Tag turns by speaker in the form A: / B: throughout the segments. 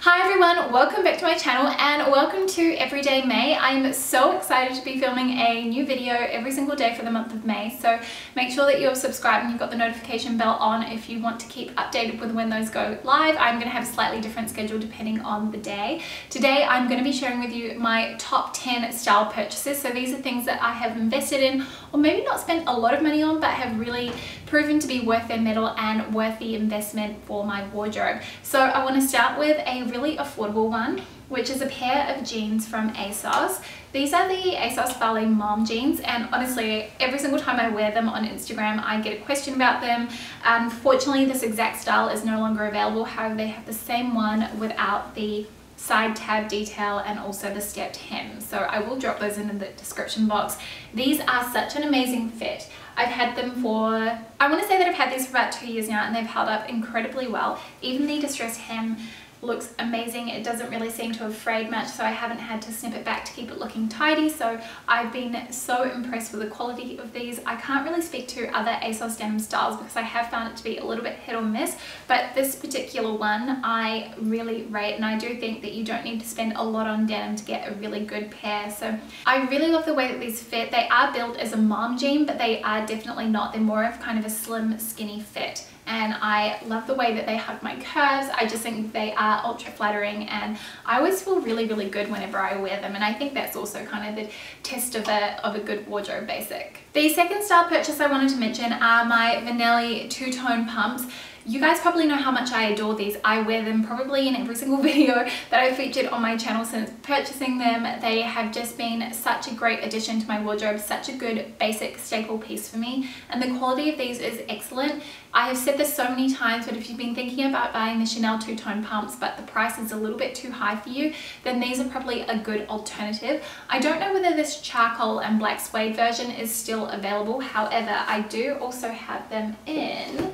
A: Hi everyone, welcome back to my channel and welcome to Everyday May. I'm so excited to be filming a new video every single day for the month of May, so make sure that you're subscribed and you've got the notification bell on if you want to keep updated with when those go live. I'm going to have a slightly different schedule depending on the day. Today I'm going to be sharing with you my top 10 style purchases. So these are things that I have invested in or maybe not spent a lot of money on but have really proven to be worth their mettle and worth the investment for my wardrobe. So I want to start with a really affordable one, which is a pair of jeans from ASOS. These are the ASOS Ballet Mom jeans, and honestly every single time I wear them on Instagram I get a question about them. Unfortunately this exact style is no longer available, however they have the same one without the side tab detail and also the stepped hem, so I will drop those in the description box. These are such an amazing fit. I've had them for, I want to say that I've had these for about 2 years now and they've held up incredibly well. Even the distressed hem looks amazing. It doesn't really seem to have frayed much, so I haven't had to snip it back to keep it looking tidy, so I've been so impressed with the quality of these. I can't really speak to other ASOS denim styles because I have found it to be a little bit hit or miss, but this particular one I really rate, and I do think that you don't need to spend a lot on denim to get a really good pair. So I really love the way that these fit. They are built as a mom jean, but they are definitely not. They're more of kind of a slim skinny fit, and I love the way that they hug my curves. I just think they are ultra flattering and I always feel really good whenever I wear them, and I think that's also kind of the test of a good wardrobe basic. The second style purchase I wanted to mention are my Minelli two-tone pumps. You guys probably know how much I adore these. I wear them probably in every single video that I've featured on my channel since purchasing them. They have just been such a great addition to my wardrobe, such a good basic staple piece for me, and the quality of these is excellent. I have said this so many times, but if you've been thinking about buying the Chanel two-tone pumps but the price is a little bit too high for you, then these are probably a good alternative. I don't know whether this charcoal and black suede version is still available, however I do also have them in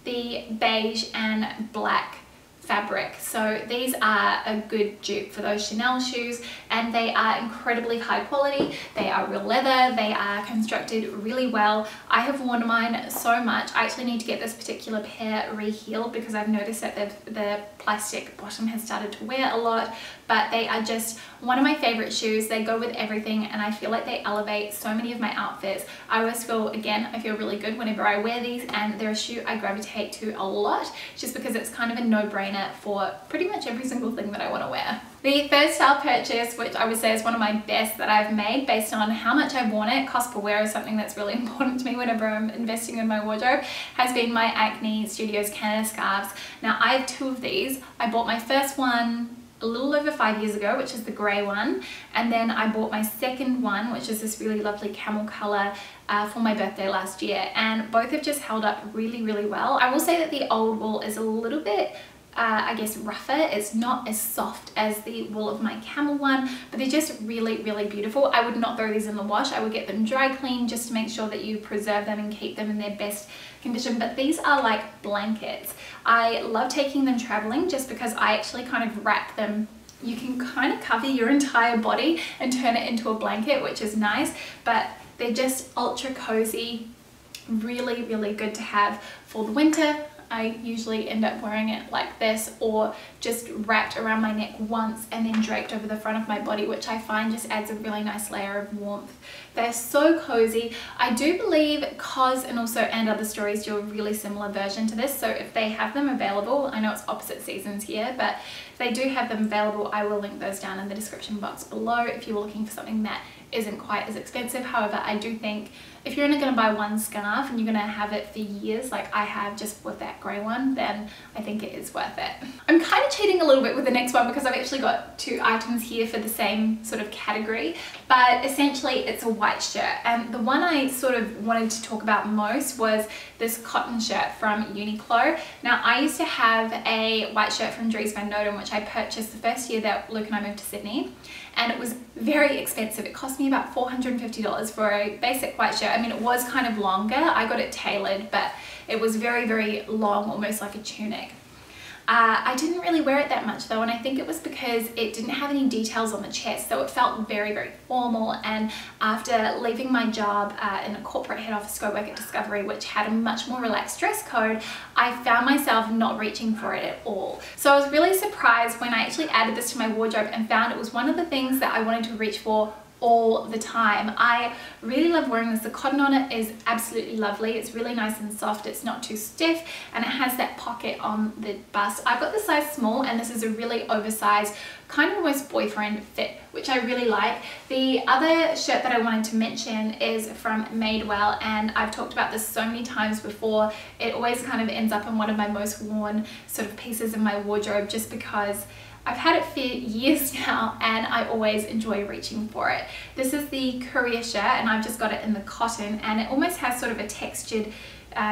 A: the beige and black fabric, so these are a good dupe for those Chanel shoes, and they are incredibly high quality. They are real leather, they are constructed really well. I have worn mine so much. I actually need to get this particular pair re-heeled because I've noticed that the plastic bottom has started to wear a lot, but they are just one of my favorite shoes. They go with everything and I feel like they elevate so many of my outfits. I always feel, again, I feel really good whenever I wear these, and they're a shoe I gravitate to a lot just because it's kind of a no-brainer for pretty much every single thing that I want to wear. The third style purchase, which I would say is one of my best that I've made based on how much I've worn it, cost per wear is something that's really important to me whenever I'm investing in my wardrobe, has been my Acne Studios Canada scarves. Now I have two of these. I bought my first one a little over 5 years ago, which is the grey one, and then I bought my second one, which is this really lovely camel colour, for my birthday last year, and both have just held up really well. I will say that the old wool is a little bit I guess rougher. It's not as soft as the wool of my camel one, but they're just really beautiful. I would not throw these in the wash. I would get them dry clean just to make sure that you preserve them and keep them in their best condition, but these are like blankets. I love taking them traveling just because I actually kind of wrap them. You can kind of cover your entire body and turn it into a blanket, which is nice, but they're just ultra cozy, really good to have for the winter. I usually end up wearing it like this or just wrapped around my neck once and then draped over the front of my body, which I find just adds a really nice layer of warmth. They're so cozy. I do believe COS and other stories do a really similar version to this, so if they have them available, I know it's opposite seasons here, but if they do have them available, I will link those down in the description box below if you're looking for something that isn't quite as expensive. However, I do think if you're only going to buy one scarf and you're going to have it for years like I have just with that grey one, then I think it is worth it. I'm kind of cheating a little bit with the next one because I've actually got two items here for the same sort of category, but essentially it's a white shirt, and the one I sort of wanted to talk about most was this cotton shirt from Uniqlo. Now I used to have a white shirt from Dries Van Noten which I purchased the first year that Luke and I moved to Sydney, and it was very expensive. It cost me about $450 for a basic white shirt. I mean, it was kind of longer. I got it tailored, but it was very long, almost like a tunic. I didn't really wear it that much though, and I think it was because it didn't have any details on the chest, so it felt very, very formal. And after leaving my job in a corporate head office to go work at Discovery, which had a much more relaxed dress code, I found myself not reaching for it at all. So I was really surprised when I actually added this to my wardrobe and found it was one of the things that I wanted to reach for all the time. I really love wearing this. The cotton on it is absolutely lovely. It's really nice and soft. It's not too stiff, and it has that pocket on the bust. I've got the size small, and this is a really oversized, kind of almost boyfriend fit, which I really like. The other shirt that I wanted to mention is from Mademoiselle, and I've talked about this so many times before. It always kind of ends up in one of my most worn sort of pieces in my wardrobe, just because I've had it for years now and I always enjoy reaching for it. This is the Courier Shirt, and I've just got it in the cotton, and it almost has sort of a textured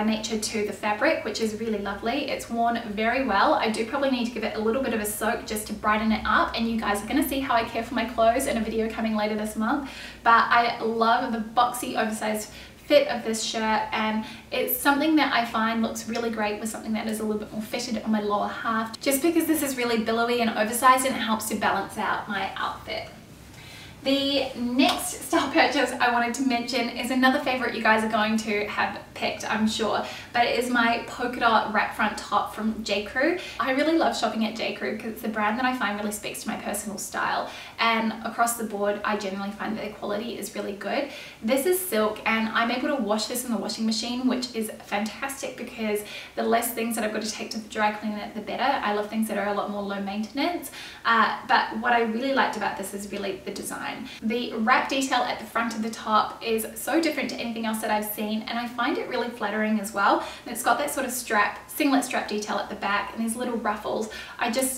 A: nature to the fabric, which is really lovely. It's worn very well. I do probably need to give it a little bit of a soak just to brighten it up, and you guys are going to see how I care for my clothes in a video coming later this month. But I love the boxy oversized fit of this shirt, and it's something that I find looks really great with something that is a little bit more fitted on my lower half, just because this is really billowy and oversized, and it helps to balance out my outfit. The next style purchase I wanted to mention is another favorite you guys are going to have picked, I'm sure, but it is my polka dot wrap front top from J. Crew. I really love shopping at J. Crew because it's a brand that I find really speaks to my personal style, and across the board I generally find that the quality is really good. This is silk, and I'm able to wash this in the washing machine, which is fantastic because the less things that I've got to take to the dry cleaner, the better. I love things that are a lot more low maintenance, but what I really liked about this is really the design. The wrap detail at the front of the top is so different to anything else that I've seen, and I find it really flattering as well. And it's got that sort of singlet strap detail at the back and these little ruffles.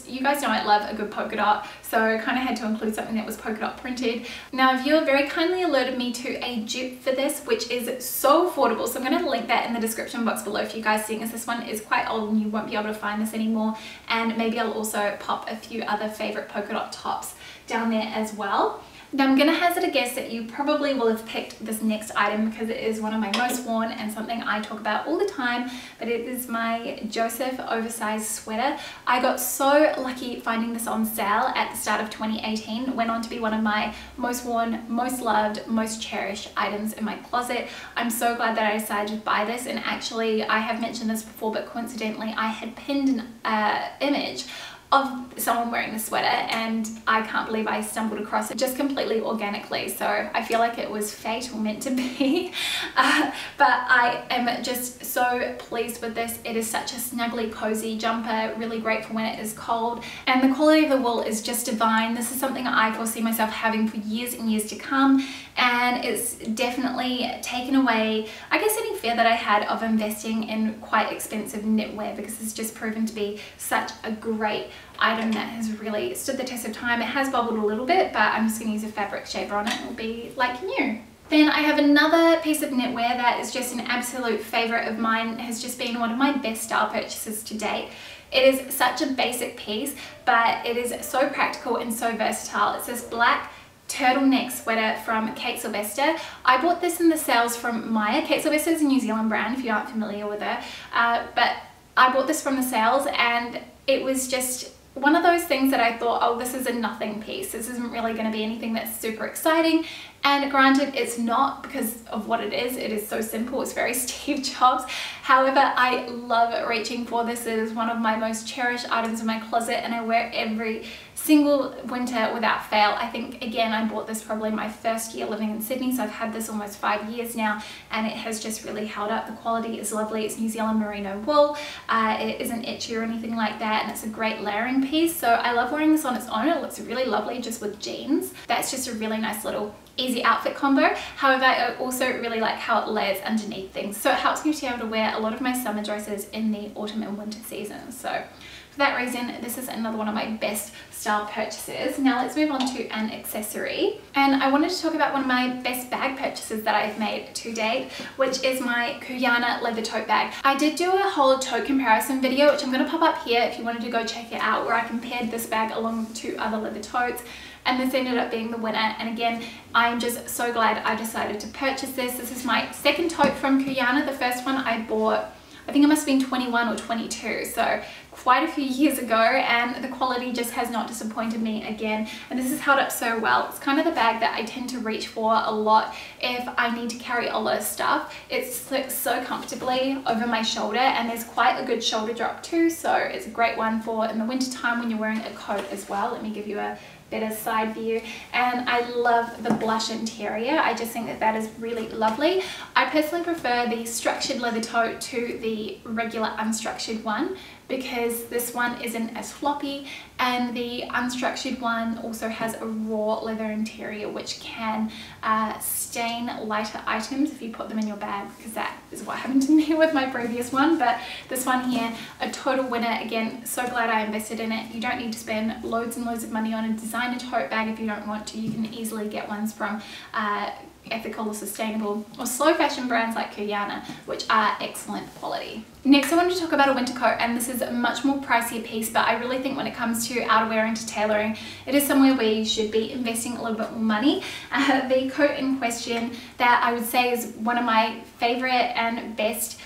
A: You guys know I love a good polka dot, so I kind of had to include something that was polka dot printed. Now, a viewer very kindly alerted me to a dupe for this, which is so affordable, so I'm going to link that in the description box below for you guys, seeing as this one is quite old and you won't be able to find this anymore. And maybe I'll also pop a few other favorite polka dot tops down there as well. Now, I'm going to hazard a guess that you probably will have picked this next item because it is one of my most worn and something I talk about all the time, but it is my Joseph oversized sweater. I got so lucky finding this on sale at the start of 2018. It went on to be one of my most worn, most loved, most cherished items in my closet. I'm so glad that I decided to buy this, and actually I have mentioned this before, but coincidentally I had pinned an image of someone wearing the sweater, and I can't believe I stumbled across it just completely organically, so I feel like it was fate or meant to be. But I am just so pleased with this. It is such a snuggly cozy jumper, really great for when it is cold, and the quality of the wool is just divine. This is something I foresee myself having for years and years to come, and it's definitely taken away, I guess, any fear that I had of investing in quite expensive knitwear, because it's just proven to be such a great item that has really stood the test of time. It has bubbled a little bit, but I'm just going to use a fabric shaver on it and it'll be like new. Then I have another piece of knitwear that is just an absolute favorite of mine. It has just been one of my best style purchases to date. It is such a basic piece, but it is so practical and so versatile. It's this black turtleneck sweater from Kate Sylvester. I bought this in the sales from Maya. Kate Sylvester is a New Zealand brand if you aren't familiar with her, but I bought this from the sales, and it was just one of those things that I thought, oh, this is a nothing piece. This isn't really going to be anything that's super exciting. And granted, it's not because of what it is. It is so simple. It's very Steve Jobs. However, I love reaching for this. It is one of my most cherished items in my closet, and I wear it every single winter without fail. I think, again, I bought this probably my first year living in Sydney, so I've had this almost 5 years now, and it has just really held up. The quality is lovely. It's New Zealand merino wool. It isn't itchy or anything like that, and it's a great layering piece. So I love wearing this on its own. It looks really lovely just with jeans. That's just a really nice little easy outfit combo. However, I also really like how it layers underneath things, so it helps me to be able to wear a lot of my summer dresses in the autumn and winter season. So for that reason, this is another one of my best style purchases. Now let's move on to an accessory, and I wanted to talk about one of my best bag purchases that I've made to date, which is my Kuyana leather tote bag. I did do a whole tote comparison video, which I'm going to pop up here if you wanted to go check it out, where I compared this bag along with 2 other leather totes, and this ended up being the winner. And again, I'm just so glad I decided to purchase this. This is my second tote from Kuyana. The first one I bought, I think it must have been 21 or 22, so quite a few years ago, and the quality just has not disappointed me again, and this has held up so well. It's kind of the bag that I tend to reach for a lot if I need to carry a lot of stuff. It sits so comfortably over my shoulder, and there's quite a good shoulder drop too, so it's a great one for in the winter time when you're wearing a coat as well. Let me give you a better side view. And I love the blush interior. I just think that that is really lovely. I personally prefer the structured leather tote to the regular unstructured one, because this one isn't as floppy, and the unstructured one also has a raw leather interior which can stain lighter items if you put them in your bag, because that is what happened to me with my previous one. But this one here, a total winner. Again, so glad I invested in it. You don't need to spend loads and loads of money on a designer tote bag if you don't want to. You can easily get ones from ethical or sustainable or slow fashion brands like Courier, which are excellent quality. Next, I wanted to talk about a winter coat, and this is a much more pricier piece, but I really think when it comes to outerwear and to tailoring, it is somewhere where you should be investing a little bit more money. The coat in question that I would say is one of my favorite and best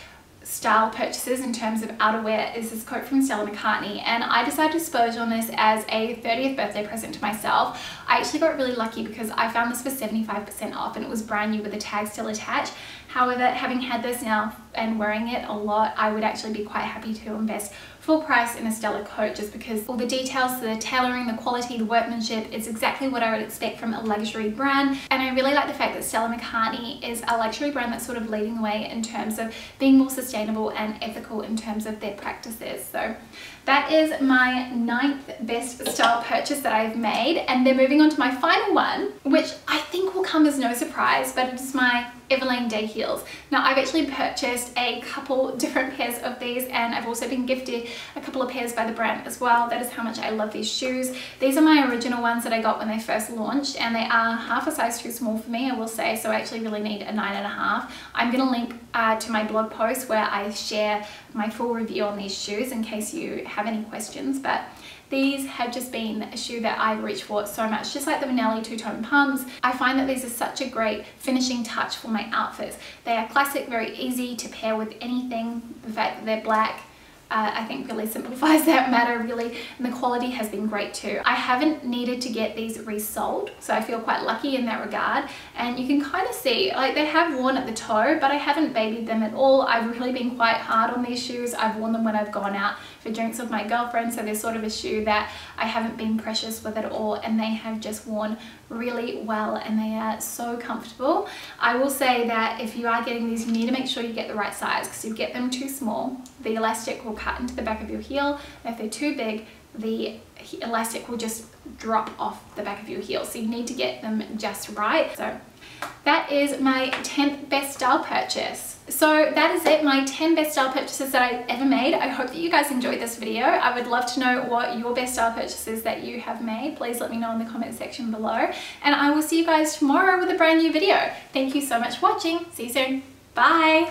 A: style purchases in terms of outerwear is this coat from Stella McCartney, and I decided to splurge on this as a 30th birthday present to myself. I actually got really lucky because I found this for 75% off, and it was brand new with the tag still attached. However, having had this now and wearing it a lot, I would actually be quite happy to invest full price in a Stella coat, just because all the details, the tailoring, the quality, the workmanship, it's exactly what I would expect from a luxury brand. And I really like the fact that Stella McCartney is a luxury brand that's sort of leading the way in terms of being more sustainable and ethical in terms of their practices. So that is my 9th best style purchase that I've made, and then moving on to my final one, which I think will come as no surprise, but it's my Evelyn Day Heels. Now, I've actually purchased a couple different pairs of these, and I've also been gifted a couple of pairs by the brand as well. That is how much I love these shoes. These are my original ones that I got when they first launched, and they are half a size too small for me, I will say, so I actually really need a 9.5. I'm going to link to my blog post where I share my full review on these shoes in case you have any questions, but these have just been a shoe that I reach for so much, just like the Minelli two-tone pumps. I find that these are such a great finishing touch for my outfits. They are classic, very easy to pair with anything. The fact that they're black, I think really simplifies that matter really, and the quality has been great too. I haven't needed to get these resold, so I feel quite lucky in that regard, and you can kind of see, like, they have worn at the toe, but I haven't babied them at all. I've really been quite hard on these shoes. I've worn them when I've gone out for drinks with my girlfriend, so they're sort of a shoe that I haven't been precious with at all, and they have just worn really well, and they are so comfortable. I will say that if you are getting these, you need to make sure you get the right size, because if you get them too small, the elastic will cut into the back of your heel, and if they're too big, the elastic will just drop off the back of your heel, so you need to get them just right. So that is my 10th best style purchase. So that is it, my 10 best style purchases that I've ever made. I hope that you guys enjoyed this video. I would love to know what your best style purchases that you have made. Please let me know in the comment section below, and I will see you guys tomorrow with a brand new video. Thank you so much for watching. See you soon. Bye.